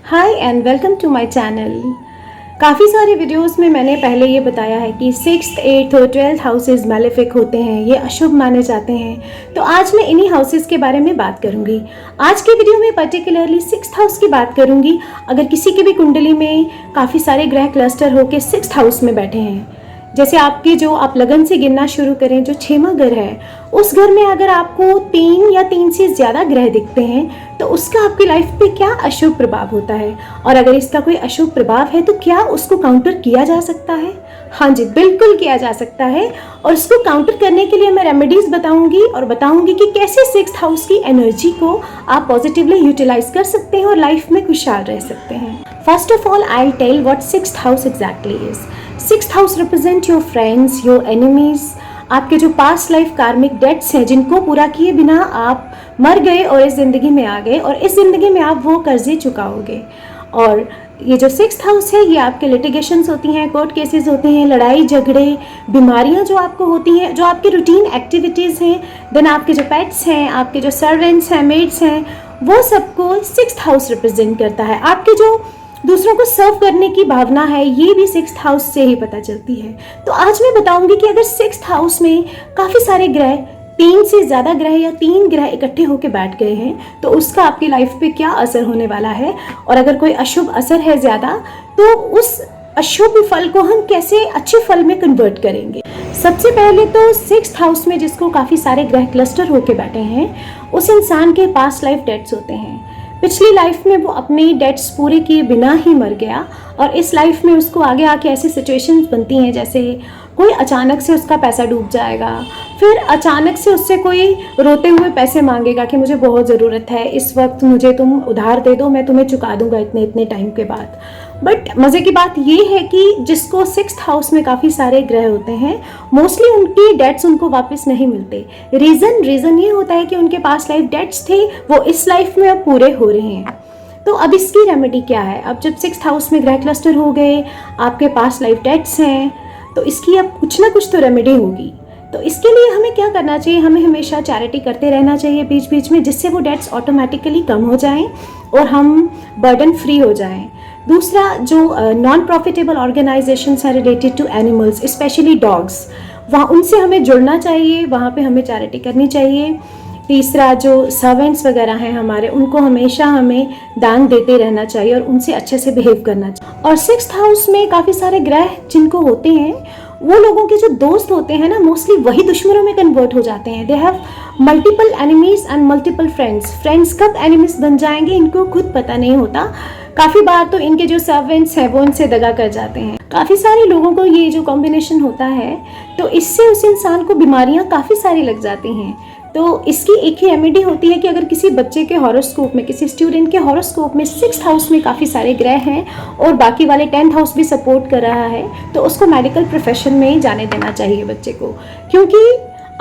Hi and welcome to my channel. काफ़ी सारे videos में मैंने पहले ये बताया है कि 6th, 8th और 12th हाउसेस मैलेफिक होते हैं, ये अशुभ माने जाते हैं। तो आज मैं इन्हीं हाउसेस के बारे में बात करूंगी। आज के वीडियो में पर्टिकुलरली 6th हाउस की बात करूंगी। अगर किसी की भी कुंडली में काफ़ी सारे ग्रह क्लस्टर होकर 6th हाउस में बैठे हैं, जैसे आपके जो आप लगन से गिनना शुरू करें, जो 6वां घर है, उस घर में अगर आपको 3 या 3 से ज़्यादा ग्रह दिखते हैं तो उसका आपकी लाइफ पे क्या अशुभ प्रभाव होता है, और अगर इसका कोई अशुभ प्रभाव है तो क्या उसको काउंटर किया जा सकता है? हाँ जी, बिल्कुल किया जा सकता है। और इसको काउंटर करने के लिए मैं रेमेडीज़ बताऊंगी और बताऊंगी कि कैसे 6th हाउस की एनर्जी को आप पॉजिटिवली यूटिलाइज कर सकते हैं और लाइफ में खुशहाल रह सकते हैं। First of all I tell what 6th house exactly is. 6th house represent your friends, your enemies, आपके जो पास्ट लाइफ कार्मिक डेट्स हैं जिनको पूरा किए बिना आप मर गए और इस ज़िंदगी में आ गए, और इस ज़िंदगी में आप वो कर्जे चुकाओगे। और ये जो 6th हाउस है, ये आपके लिटिगेशंस होती हैं, कोर्ट केसेस होते हैं, लड़ाई झगड़े, बीमारियां जो आपको होती हैं, जो आपकी रूटीन एक्टिविटीज़ हैं, देन आपके जो पेट्स हैं, आपके जो सर्वेंट्स हैं, मेड्स हैं, वो सबको 6th हाउस रिप्रेजेंट करता है। आपके जो दूसरों को सर्व करने की भावना है, ये भी 6th हाउस से ही पता चलती है। तो आज मैं बताऊंगी कि अगर 6th हाउस में काफ़ी सारे ग्रह, 3 से ज़्यादा ग्रह या 3 ग्रह इकट्ठे होकर बैठ गए हैं तो उसका आपकी लाइफ पे क्या असर होने वाला है, और अगर कोई अशुभ असर है ज़्यादा तो उस अशुभ फल को हम कैसे अच्छे फल में कन्वर्ट करेंगे। सबसे पहले तो 6th हाउस में जिसको काफ़ी सारे ग्रह क्लस्टर होकर बैठे हैं, उस इंसान के पास्ट लाइफ डेट्स होते हैं। पिछली लाइफ में वो अपने डेट्स पूरे किए बिना ही मर गया, और इस लाइफ में उसको आगे आके ऐसी सिचुएशंस बनती हैं जैसे कोई अचानक से उसका पैसा डूब जाएगा, फिर अचानक से उससे कोई रोते हुए पैसे मांगेगा कि मुझे बहुत ज़रूरत है, इस वक्त मुझे तुम उधार दे दो, मैं तुम्हें चुका दूंगा इतने इतने टाइम के बाद। बट मज़े की बात ये है कि जिसको 6th हाउस में काफ़ी सारे ग्रह होते हैं, मोस्टली उनकी डेट्स उनको वापस नहीं मिलते। रीज़न ये होता है कि उनके पास लाइफ डेट्स थे, वो इस लाइफ में अब पूरे हो रहे हैं। तो अब इसकी रेमेडी क्या है? अब जब 6th हाउस में ग्रह क्लस्टर हो गए, आपके पास लाइफ डेट्स हैं, तो इसकी अब कुछ ना कुछ तो रेमेडी होगी। तो इसके लिए हमें क्या करना चाहिए? हमें हमेशा चैरिटी करते रहना चाहिए बीच बीच में, जिससे वो डेट्स ऑटोमेटिकली कम हो जाएं और हम बर्डन फ्री हो जाएं। दूसरा, जो नॉन प्रॉफिटेबल ऑर्गेनाइजेशंस हैं related to animals, specially dogs, वहाँ उनसे हमें जुड़ना चाहिए, वहाँ पे हमें चैरिटी करनी चाहिए। तीसरा, जो सर्वेंट्स वगैरह हैं हमारे, उनको हमेशा हमें दान देते रहना चाहिए और उनसे अच्छे से बिहेव करना चाहिए। और 6th हाउस में काफ़ी सारे ग्रह जिनको होते हैं, वो लोगों के जो दोस्त होते हैं ना, मोस्टली वही दुश्मनों में कन्वर्ट हो जाते हैं। They have multiple enemies and multiple friends. Friends कब एनिमीज बन जाएंगे इनको खुद पता नहीं होता। काफ़ी बार तो इनके जो सर्वेंट्स हैं वो इनसे दगा कर जाते हैं। काफ़ी सारे लोगों को ये जो कॉम्बिनेशन होता है, तो इससे उस इंसान को बीमारियां काफ़ी सारी लग जाती हैं। तो इसकी एक ही रेमेडी होती है कि अगर किसी बच्चे के हॉरोस्कोप में, किसी स्टूडेंट के हॉरोस्कोप में 6th हाउस में काफ़ी सारे ग्रह हैं और बाकी वाले 10th हाउस भी सपोर्ट कर रहा है, तो उसको मेडिकल प्रोफेशन में ही जाने देना चाहिए बच्चे को। क्योंकि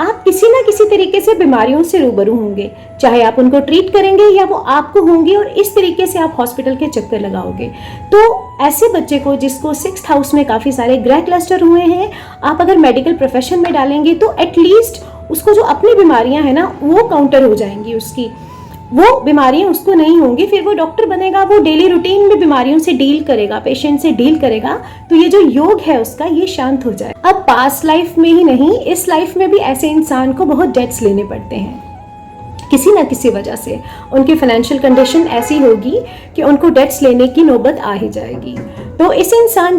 आप किसी ना किसी तरीके से बीमारियों से रूबरू होंगे, चाहे आप उनको ट्रीट करेंगे या वो आपको होंगे, और इस तरीके से आप हॉस्पिटल के चक्कर लगाओगे। तो ऐसे बच्चे को जिसको 6th हाउस में काफ़ी सारे ग्रह क्लस्टर हुए हैं, आप अगर मेडिकल प्रोफेशन में डालेंगे तो एटलीस्ट उसको जो अपनी बीमारियां हैं ना, वो काउंटर हो जाएंगी, उसकी वो बीमारियां उसको नहीं होंगी। फिर वो डॉक्टर बनेगा, वो डेली रूटीन में बीमारियों से डील करेगा, पेशेंट से डील करेगा, तो ये जो योग है उसका, ये शांत हो जाए। अब पास्ट लाइफ में ही नहीं, इस लाइफ में भी ऐसे इंसान को बहुत डेट्स लेने पड़ते हैं किसी ना किसी वजह से। उनकी फाइनेंशियल कंडीशन ऐसी होगी कि उनको डेट्स लेने की नौबत आ ही जाएगी। तो इस इंसान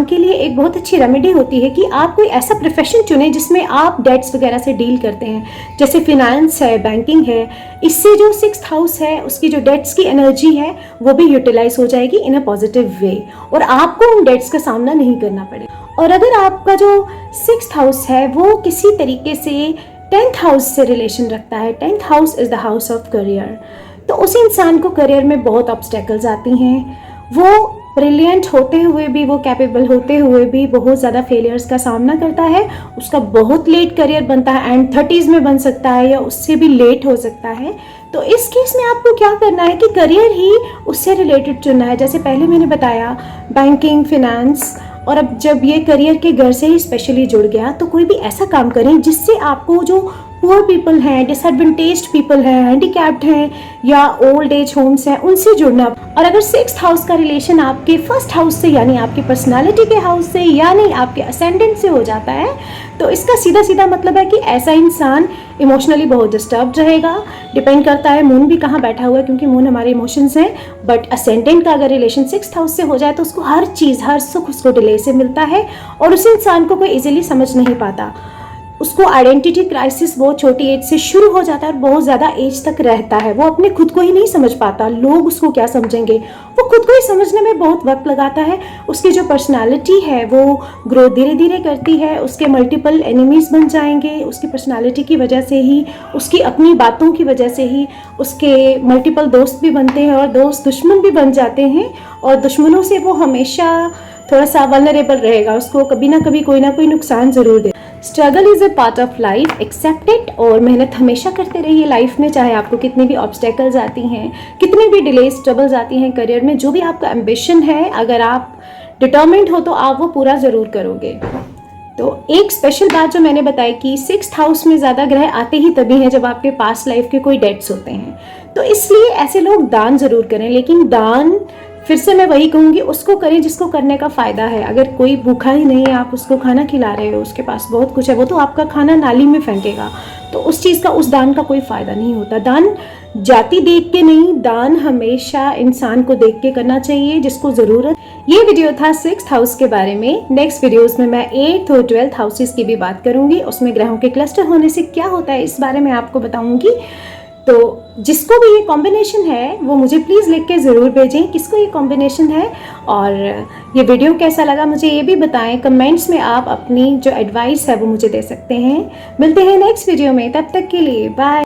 के लिए एक बहुत अच्छी रेमेडी होती है कि आप कोई ऐसा प्रोफेशन चुनें जिसमें आप डेट्स वगैरह से डील करते हैं, जैसे फिनेंस है, बैंकिंग है। इससे जो 6th हाउस है, उसकी जो डेट्स की एनर्जी है वो भी यूटिलाइज हो जाएगी इन अ पॉजिटिव वे, और आपको उन डेट्स का सामना नहीं करना पड़ेगा। और अगर आपका जो 6th हाउस है वो किसी तरीके से 10th हाउस से रिलेशन रखता है, 10th house is the house of career, तो उस इंसान को करियर में बहुत ऑब्स्टेकल्स आती हैं। वो ब्रिलियंट होते हुए भी, वो कैपेबल होते हुए भी बहुत ज़्यादा फेलियर्स का सामना करता है। उसका बहुत लेट करियर बनता है, एंड 30s में बन सकता है या उससे भी लेट हो सकता है। तो इस केस में आपको क्या करना है कि करियर ही उससे रिलेटेड चुनना है। जैसे पहले मैंने बताया, बैंकिंग, फिनेंस, और अब जब ये करियर के घर से ही स्पेशली जुड़ गया, तो कोई भी ऐसा काम करें जिससे आपको जो पुअर पीपल हैं, डिसएडवांटेज्ड पीपल हैं, हैंडीकैप्ड हैं या ओल्ड एज होम्स हैं, उनसे जुड़ना। और अगर 6th हाउस का रिलेशन आपके 1st हाउस से यानी आपकी पर्सनालिटी के हाउस से यानी आपके असेंडेंट से हो जाता है तो इसका सीधा सीधा मतलब है कि ऐसा इंसान इमोशनली बहुत डिस्टर्ब रहेगा। डिपेंड करता है मून भी कहाँ बैठा हुआ है, क्योंकि मून हमारे इमोशंस हैं। बट असेंडेंट का अगर रिलेशन 6th हाउस से हो जाए तो उसको हर चीज़, हर सुख उसको डिले से मिलता है और उस इंसान को कोई इजीली समझ नहीं पाता। उसको आइडेंटिटी क्राइसिस बहुत छोटी एज से शुरू हो जाता है और बहुत ज़्यादा एज तक रहता है। वो अपने खुद को ही नहीं समझ पाता, लोग उसको क्या समझेंगे, वो खुद को ही समझने में बहुत वक्त लगाता है। उसकी जो पर्सनालिटी है वो ग्रो धीरे धीरे करती है, उसके मल्टीपल एनिमीज़ बन जाएंगे। उसकी पर्सनालिटी की वजह से ही, उसकी अपनी बातों की वजह से ही उसके मल्टीपल दोस्त भी बनते हैं और दोस्त दुश्मन भी बन जाते हैं। और दुश्मनों से वो हमेशा थोड़ा सा वल्नरेबल रहेगा, उसको कभी ना कभी कोई ना कोई नुकसान ज़रूर दे। Struggle is a part of life, accept it. और मेहनत हमेशा करते रहिए लाइफ में, चाहे आपको कितनी भी ऑब्स्टेकल्स आती हैं, कितनी भी डिलेज ट्रबल्स आती हैं करियर में। जो भी आपका एम्बिशन है, अगर आप डिटर्मिन्ड हो तो आप वो पूरा ज़रूर करोगे। तो एक स्पेशल बात जो मैंने बताई कि 6th हाउस में ज़्यादा ग्रह आते ही तभी हैं जब आपके पास्ट लाइफ के कोई डेथ्स होते हैं। तो इसलिए ऐसे लोग दान ज़रूर करें, लेकिन दान फिर से मैं वही कहूँगी, उसको करें जिसको करने का फ़ायदा है। अगर कोई भूखा ही नहीं है, आप उसको खाना खिला रहे हो, उसके पास बहुत कुछ है, वो तो आपका खाना नाली में फेंकेगा, तो उस चीज़ का, उस दान का कोई फ़ायदा नहीं होता। दान जाति देख के नहीं, दान हमेशा इंसान को देख के करना चाहिए जिसको ज़रूरत। ये वीडियो था 6th हाउस के बारे में। नेक्स्ट वीडियोस में मैं 8th और 12th हाउसेस की भी बात करूँगी, उसमें ग्रहों के क्लस्टर होने से क्या होता है इस बारे में आपको बताऊँगी। तो जिसको भी ये कॉम्बिनेशन है वो मुझे प्लीज़ लिख के ज़रूर भेजें किसको ये कॉम्बिनेशन है। और ये वीडियो कैसा लगा मुझे ये भी बताएं। कमेंट्स में आप अपनी जो एडवाइस है वो मुझे दे सकते हैं। मिलते हैं नेक्स्ट वीडियो में, तब तक के लिए बाय।